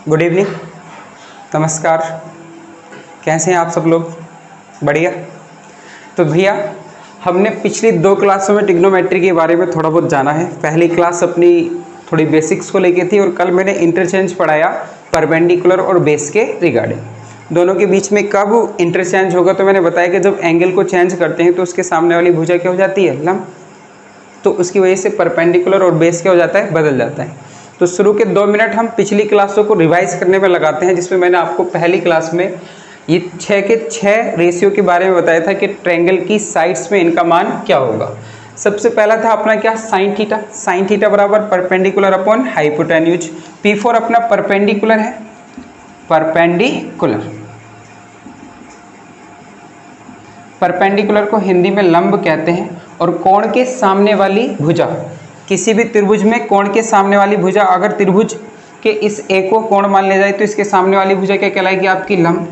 Good evening, नमस्कार। कैसे हैं आप सब लोग? बढ़िया। तो भैया हमने पिछली 2 क्लासों में ट्रिग्नोमेट्री के बारे में थोड़ा बहुत जाना है। पहली क्लास अपनी थोड़ी बेसिक्स को लेके थी और कल मैंने इंटरचेंज पढ़ाया परपेंडिकुलर और बेस के रिगार्डिंग। दोनों के बीच में कब इंटरचेंज होगा तो मैंने बताया कि जब एंगल को चेंज करते हैं तो उसके सामने वाली भुजा क्या हो जाती है? लंब। तो उसकी वजह से परपेंडिकुलर और बेस क्या हो जाता है? बदल जाता है। तो शुरू के 2 मिनट हम पिछली क्लासों को रिवाइज करने में लगाते हैं, जिसमें मैंने आपको पहली क्लास में ये 6 के 6 रेशियो के बारे में बताया था कि ट्रायंगल की साइड्स में इनका मान क्या होगा। सबसे पहला था अपना क्या? Sine theta. साइन थीटा बराबर परपेंडिकुलर अपॉन हाइपोटेन्यूज। P4 अपना परपेंडिकुलर है, परपेंडिकुलर। परपेंडिकुलर को हिंदी में लंब कहते हैं। और कोण के सामने वाली भुजा, किसी भी त्रिभुज में कोण के सामने वाली भुजा, अगर त्रिभुज के इस ए को कोण मान लिया जाए तो इसके सामने वाली भुजा क्या कहलाएगी? आपकी लंब।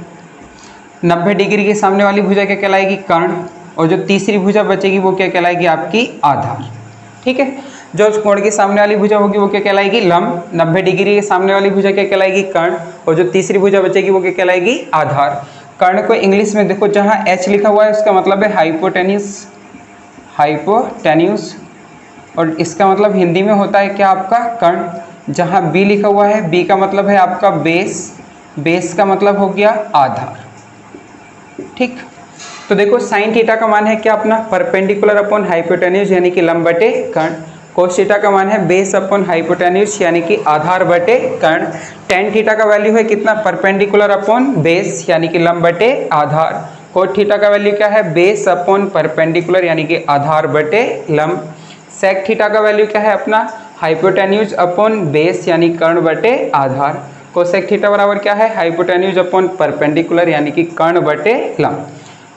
90 डिग्री के सामने वाली भुजा क्या कहलाएगी? कर्ण। और जो तीसरी भुजा बचेगी वो क्या कहलाएगी? आपकी आधार। ठीक है। जो कोण के सामने वाली भुजा होगी वो क्या कहलाएगी? लंब। 90 डिग्री के सामने वाली भुजा क्या कहलाएगी? कर्ण। और जो तीसरी भुजा बचेगी वो क्या कहलाएगी? आधार। कर्ण को इंग्लिश में देखो, जहाँ H लिखा हुआ है उसका मतलब है हाइपोटेन्यूज, हाइपोटेन्यूज। और इसका मतलब हिंदी में होता है क्या? आपका कर्ण। जहाँ B लिखा हुआ है, B का मतलब है आपका बेस, बेस का मतलब हो गया आधार। ठीक। तो देखो साइन थीटा का मान है क्या? अपना परपेंडिकुलर अपॉन हाइपोटेन्यूज यानी कि लंब बटे कर्ण। कोस थीटा का मान है बेस अपॉन हाइपोटेन्यूज यानी कि आधार बटे कर्ण। टेन थीटा का वैल्यू है कितना? परपेंडिकुलर अपॉन बेस यानी कि लंब बटे आधार। कोट थीटा का वैल्यू क्या है? बेस अपॉन परपेंडिकुलर यानी कि आधार बटे लंब। सेक थीटा का वैल्यू क्या है अपना? हाइपोटेन्यूज अपॉन बेस यानी कर्ण बटे आधार। कोसेक थीटा बराबर क्या है? हाइपोटेन्यूज अपॉन परपेंडिकुलर यानी कि कर्ण बटे लंब।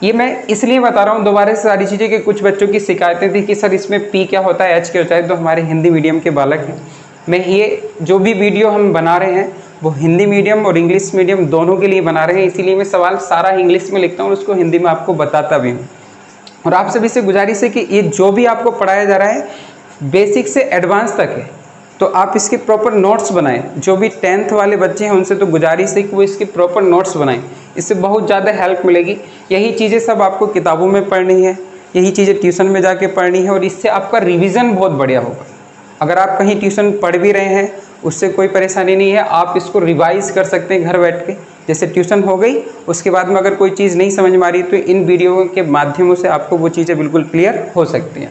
ये मैं इसलिए बता रहा हूँ दोबारा से सारी चीज़ें कि कुछ बच्चों की शिकायतें थी कि सर इसमें पी क्या होता है, एच क्या होता है। तो हमारे हिंदी मीडियम के बालक हैं, मैं ये जो भी वीडियो हम बना रहे हैं वो हिंदी मीडियम और इंग्लिश मीडियम दोनों के लिए बना रहे हैं, इसीलिए मैं सवाल सारा इंग्लिश में लिखता हूँ और उसको हिंदी में आपको बताता भी हूँ। और आप सभी से गुजारिश है कि ये जो भी आपको पढ़ाया जा रहा है बेसिक से एडवांस तक है, तो आप इसके प्रॉपर नोट्स बनाएं। जो भी 10th वाले बच्चे हैं उनसे तो गुजारिश है कि वो इसके प्रॉपर नोट्स बनाएं, इससे बहुत ज़्यादा हेल्प मिलेगी। यही चीज़ें सब आपको किताबों में पढ़नी है, यही चीज़ें ट्यूशन में जाके पढ़नी है और इससे आपका रिवीजन बहुत बढ़िया होगा। अगर आप कहीं ट्यूशन पढ़ भी रहे हैं उससे कोई परेशानी नहीं है, आप इसको रिवाइज कर सकते हैं घर बैठ के। जैसे ट्यूशन हो गई, उसके बाद में अगर कोई चीज़ नहीं समझ में आ रही तो इन वीडियो के माध्यमों से आपको वो चीज़ें बिल्कुल क्लियर हो सकती हैं।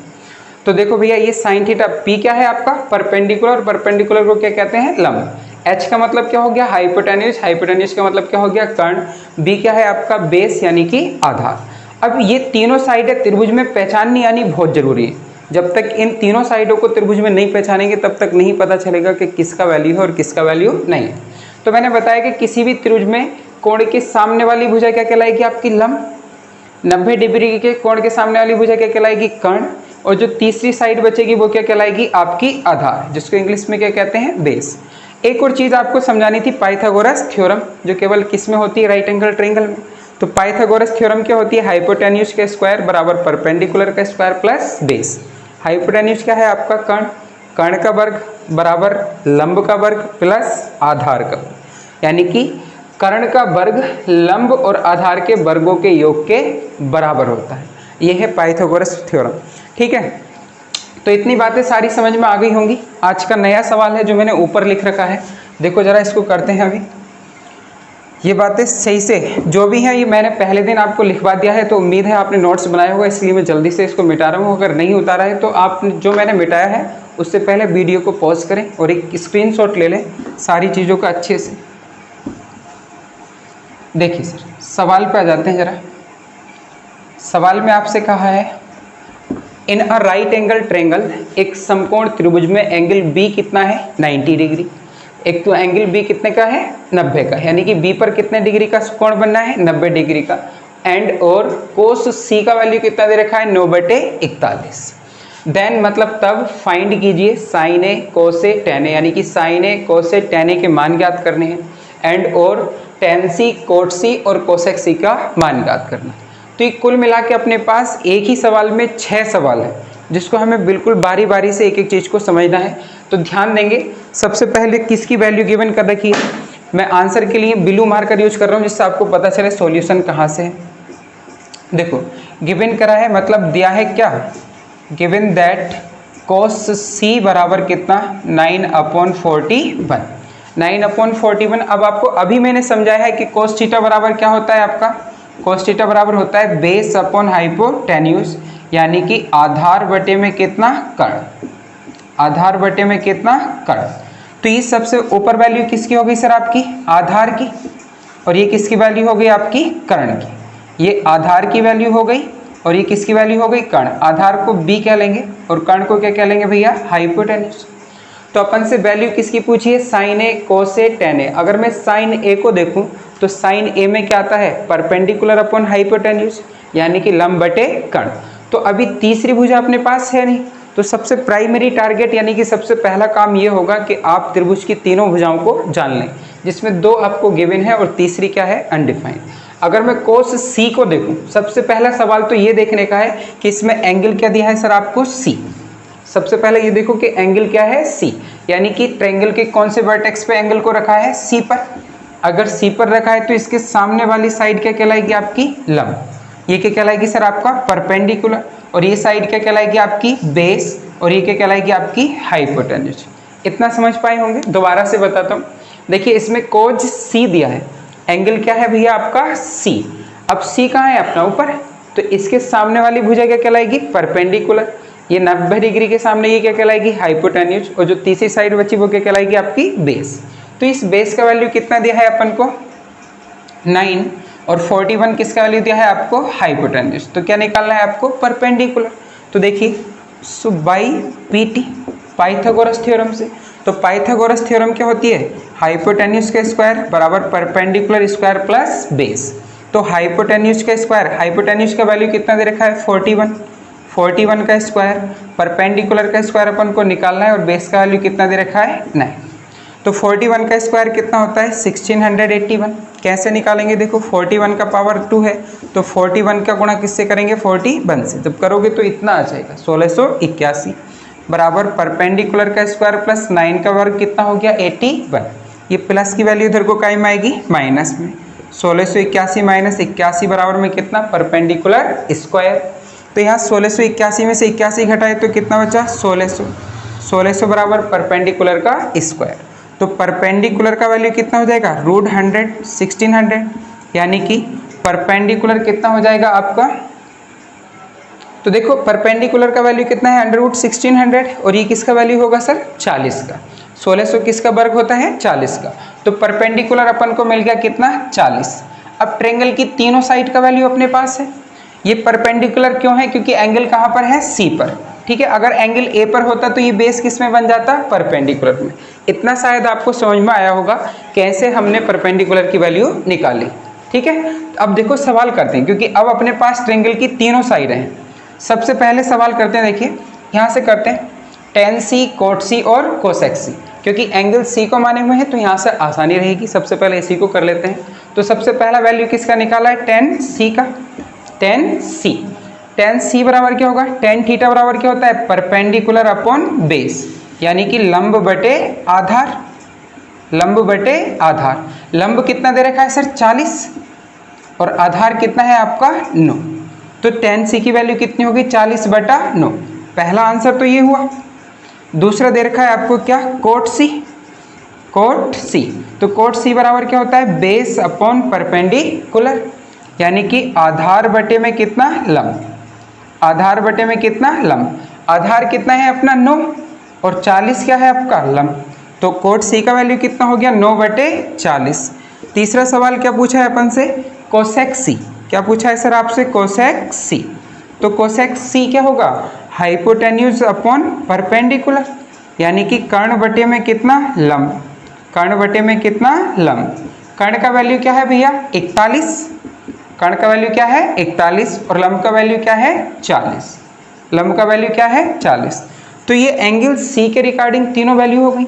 तो देखो भैया, ये साइन थीटा पी क्या है आपका? परपेंडिकुलर। परपेंडिकुलर को क्या कहते हैं? लंब। एच का मतलब क्या हो गया? हाइपोटेन्यूज। हाइपोटेन्यूज का मतलब क्या हो गया? कर्ण। बी क्या है आपका? बेस यानी कि आधार। अब ये तीनों साइडें त्रिभुज में पहचाननी आनी बहुत जरूरी है। जब तक इन तीनों साइडों को त्रिभुज में नहीं पहचानेंगे तब तक नहीं पता चलेगा कि किसका वैल्यू है और किसका वैल्यू नहीं है। तो मैंने बताया कि किसी भी त्रिभुज में कोण के सामने वाली भुजा क्या कहलाएगी? आपकी लंब। 90 डिग्री के कोण के सामने वाली भुजा क्या कहलाएगी? कर्ण। और जो तीसरी साइड बचेगी वो क्या कहलाएगी? आपकी आधार, जिसको इंग्लिश में क्या कहते हैं? बेस। एक और चीज आपको समझानी थी, पाइथागोरस थ्योरम, जो केवल किस में होती है? राइट एंगल ट्रायंगल में। तो पाइथागोरस थ्योरम क्या होती है? हाइपोटेन्यूज का स्क्वायर बराबर परपेंडिकुलर का स्क्वायर प्लस बेस। हाइपोटेन्यूज क्या है आपका? कर्ण। कर्ण का वर्ग बराबर लंब का वर्ग प्लस आधार का, यानी कि कर्ण का वर्ग लंब और आधार के वर्गों के योग के बराबर होता है। यह है पाइथागोरस थ्योरम। ठीक है। तो इतनी बातें सारी समझ में आ गई होंगी। आज का नया सवाल है जो मैंने ऊपर लिख रखा है, देखो जरा इसको करते हैं। अभी ये बातें सही से जो भी हैं ये मैंने पहले दिन आपको लिखवा दिया है, तो उम्मीद है आपने नोट्स बनाया होगा, इसलिए मैं जल्दी से इसको मिटा रहा हूँ। अगर नहीं उतारा है तो आप जो मैंने मिटाया है उससे पहले वीडियो को पॉज करें और एक स्क्रीनशॉट ले लें सारी चीज़ों का अच्छे से। देखिए सर, सवाल पे आ जाते हैं जरा। सवाल में आपसे कहा है इन अ राइट एंगल ट्रायंगल, एक समकोण त्रिभुज में एंगल बी कितना है? 90 डिग्री। एक तो एंगल बी कितने का है? 90 का, यानी कि बी पर कितने डिग्री का कोण बनना है? 90 डिग्री का। एंड और कोस सी का वैल्यू कितना दे रखा है? 9/41। देन मतलब तब फाइंड कीजिए साइन ए कोस ए टेन ए, यानी कि साइन ए कोस ए टेन ए के मान ज्ञात करने हैं। एंड और टेन सी कोट सी और कोसेक सी का मान ज्ञात करना। तो ये कुल मिला के अपने पास एक ही सवाल में 6 सवाल है, जिसको हमें बिल्कुल बारी बारी से एक एक चीज़ को समझना है। तो ध्यान देंगे, सबसे पहले किसकी वैल्यू गिवन कर रखी है? मैं आंसर के लिए ब्लू मार्कर यूज कर रहा हूँ जिससे आपको पता चले सॉल्यूशन कहाँ से है। देखो गिवन करा है, मतलब दिया है क्या, गिवन दैट cos c बराबर कितना 9/41, 9/41। अब आपको अभी मैंने समझाया है कि cos थीटा बराबर क्या होता है आपका, cos थीटा बराबर होता है बेस अपॉन हाइपोटेन्यूज, यानी कि आधार बटे में कितना कर्ण, आधार बटे में कितना कर्ण। तो ये सबसे ऊपर वैल्यू किसकी हो गई सर, आपकी आधार की, और ये किसकी वैल्यू हो गई आपकी कर्ण की। ये आधार की वैल्यू हो गई और ये किसकी वैल्यू हो गई कर्ण। आधार को b कह लेंगे और कर्ण को क्या कह लेंगे भैया, हाइपोटेन्यूज। तो अपन से वैल्यू किसकी पूछी है, साइन ए कोस ए टेन ए। अगर मैं साइन ए को देखूं तो साइन ए में क्या आता है, परपेंडिकुलर अपॉन हाइपोटेन्यूज, यानी कि लंब बटे कर्ण। तो अभी तीसरी भुजा अपने पास है नहीं, तो सबसे प्राइमरी टारगेट यानी कि सबसे पहला काम ये होगा कि आप त्रिभुज की तीनों भुजाओं को जान लें, जिसमें दो आपको गिवन है और तीसरी क्या है, अनडिफाइंड। अगर मैं कोस सी को देखूं, सबसे पहला सवाल तो ये देखने का है कि इसमें एंगल क्या दिया है सर आपको, सी। सबसे पहले ये देखो कि एंगल क्या है, सी, यानी कि ट्रायंगल के कौन से वर्टेक्स पे एंगल को रखा है, सी पर। अगर सी पर रखा है तो इसके सामने वाली साइड क्या कहलाएगी आपकी, लंब। ये क्या कहलाएगी सर आपका परपेंडिकुलर, और ये साइड क्या कहलाएगी आपकी बेस, और ये क्या कहलाएगी आपकी हाइपोटेन्यूज। इतना समझ पाए होंगे। दोबारा से बताता हूँ, देखिए इसमें कोज सी दिया है, एंगल क्या है भैया आपका सी। अब सी कहाँ है अपना, ऊपर, तो इसके सामने वाली भुजा क्या कहलाएगी, परपेंडिकुलर। ये 90 डिग्री के सामने ये क्या कहलाएगी, हाइपोटेन्यूज, और जो तीसरी साइड बची वो क्या कहलाएगी आपकी बेस। तो इस बेस का वैल्यू कितना दिया है अपन को 9, और 41 किसका वैल्यू दिया है आपको, हाइपोटेन्यूज। तो क्या निकालना है आपको, परपेंडिकुलर। तो देखिए so by PT, Pythagoras theorem से। तो पाइथागोरस थ्योरम क्या होती है, हाइपोटेन्यूज का स्क्वायर बराबर परपेंडिकुलर स्क्वायर प्लस बेस। तो हाइपोटेन्यूज का स्क्वायर, हाइपोटेन्यूज का वैल्यू कितना दे रखा है 41, 41 का स्क्वायर, परपेंडिकुलर का स्क्वायर अपन को निकालना है, और बेस का वैल्यू कितना दे रखा है 9। तो 41 का स्क्वायर कितना होता है 1681। कैसे निकालेंगे, देखो 41 का पावर 2 है, तो 41 का गुणा किससे करेंगे, 41 से। जब करोगे तो इतना आ जाएगा 1681 बराबर परपेंडिकुलर का स्क्वायर प्लस 9 का वर्ग कितना हो गया 81। ये प्लस की वैल्यू इधर को काई में आएगी, माइनस में। 1681 माइनस 81 बराबर में कितना, परपेंडिकुलर स्क्वायर। तो यहाँ 1681 में से 81 घटाए तो कितना बचा 1600, 1600 बराबर परपेंडिकुलर का स्क्वायर। तो परपेंडिकुलर का वैल्यू कितना हो जाएगा √100, 1600, यानी कि परपेंडिकुलर कितना हो जाएगा आपका, तो देखो परपेंडिकुलर का वैल्यू कितना है √1600, और ये किसका वैल्यू होगा सर 40 का। 1600 किसका वर्ग होता है 40 का। तो परपेंडिकुलर अपन को मिल गया कितना 40। अब ट्रायंगल की तीनों साइड का वैल्यू अपने पास है। ये परपेंडिकुलर क्यों है, क्योंकि एंगल कहाँ पर है, सी पर। ठीक है, अगर एंगल ए पर होता तो ये बेस किस में बन जाता, परपेंडिकुलर में। इतना शायद आपको समझ में आया होगा कैसे हमने परपेंडिकुलर की वैल्यू निकाली। ठीक है, अब देखो सवाल करते हैं, क्योंकि अब अपने पास ट्रायंगल की तीनों साइड हैं। सबसे पहले सवाल करते हैं, देखिए यहाँ से करते हैं tan c, cot c और cosec c, क्योंकि एंगल c को माने हुए हैं तो यहाँ से आसानी रहेगी। सबसे पहले इसी को कर लेते हैं। तो सबसे पहला वैल्यू किसका निकाला है, tan c का, tan c बराबर क्या होगा, tan थीटा बराबर क्या होता है, परपेंडिकुलर अपॉन बेस, यानी कि लंब बटे आधार, लंब बटे आधार। लंब कितना दे रखा है सर 40, और आधार कितना है आपका 9। तो tan c की वैल्यू कितनी होगी 40/9। पहला आंसर तो ये हुआ। दूसरा दे रखा है आपको क्या, cot c, तो cot c बराबर क्या होता है, बेस अपॉन परपेंडिकुलर, यानी कि आधार बटे में कितना लंब, आधार बटे में कितना लंब। आधार कितना है अपना 9, और 40 क्या है आपका लंब। तो cot c का वैल्यू कितना हो गया 9/40। तीसरा सवाल क्या पूछा है अपन से, cosec c। क्या पूछा है सर आपसे, cosec c। तो cosec c क्या होगा, हाइपोटेन्यूज अपॉन परपेंडिकुलर, यानी कि कर्ण बटे में कितना लंब, कर्ण बटे में कितना लंब। कर्ण का वैल्यू क्या है भैया 41, कर्ण का वैल्यू क्या है 41, और लंब का वैल्यू क्या है 40, लंब का वैल्यू क्या है 40। तो ये एंगल c के रिगार्डिंग तीनों वैल्यू हो गई,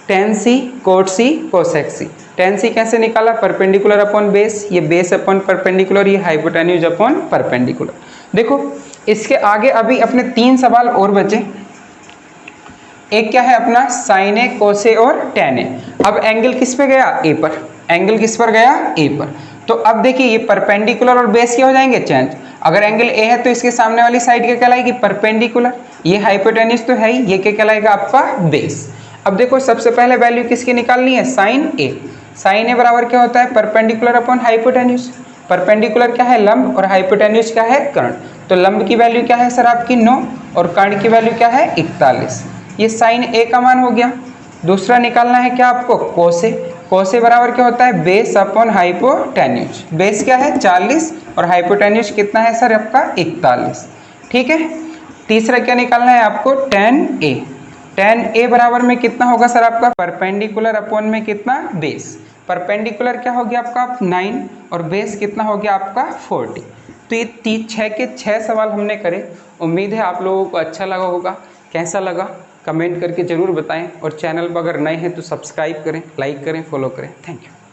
tan c, cot c, cosec c। tan c कैसे निकाला, परपेंडिकुलर अपॉन बेस, ये बेस अपॉन परपेंडिकुलर, ये हाइपोटेन्यूज अपॉन परपेंडिकुलर। देखो इसके आगे अभी अपने 3 सवाल और बचे। एक क्या है अपना साइन ए, कोस ए और टेन ए। अब एंगल किस पे गया, ए पर, एंगल किस पर गया, ए पर। तो अब देखिए ये परपेंडिकुलर और बेस क्या हो जाएंगे, चेंज। अगर एंगल ए है तो इसके सामने वाली साइड क्या कहलाएगी, परपेंडिकुलर। ये हाइपोटेन्यूज तो है ही, ये क्या कहलाएगा आपका बेस। अब देखो सबसे पहले वैल्यू किसकी निकालनी है, साइन ए। साइन ए बराबर क्या होता है, परपेंडिकुलर अपॉन हाइपोटेन्यूज। परपेंडिकुलर क्या है, लंब, और हाइपोटेन्यूज क्या है, कर्ण। तो लंब की वैल्यू क्या है सर आपकी 9, और कर्ण की वैल्यू क्या है 41। ये साइन ए का मान हो गया। दूसरा निकालना है क्या आपको, कोस ए। कोस ए बराबर क्या होता है, बेस अपॉन हाइपोटेन्यूज। बेस क्या है 40 और हाइपोटेन्यूज कितना है सर आपका 41। ठीक है। तीसरा क्या निकालना है आपको, टेन ए। टेन ए बराबर में कितना होगा सर आपका, परपेंडिकुलर अपॉन में कितना, बेस। परपेंडिकुलर क्या हो गया आपका 9 और बेस कितना हो गया आपका 40। तो ये 6 के 6 सवाल हमने करे। उम्मीद है आप लोगों को अच्छा लगा होगा। कैसा लगा कमेंट करके ज़रूर बताएं, और चैनल पर अगर नए हैं तो सब्सक्राइब करें, लाइक करें, फॉलो करें। Thank you.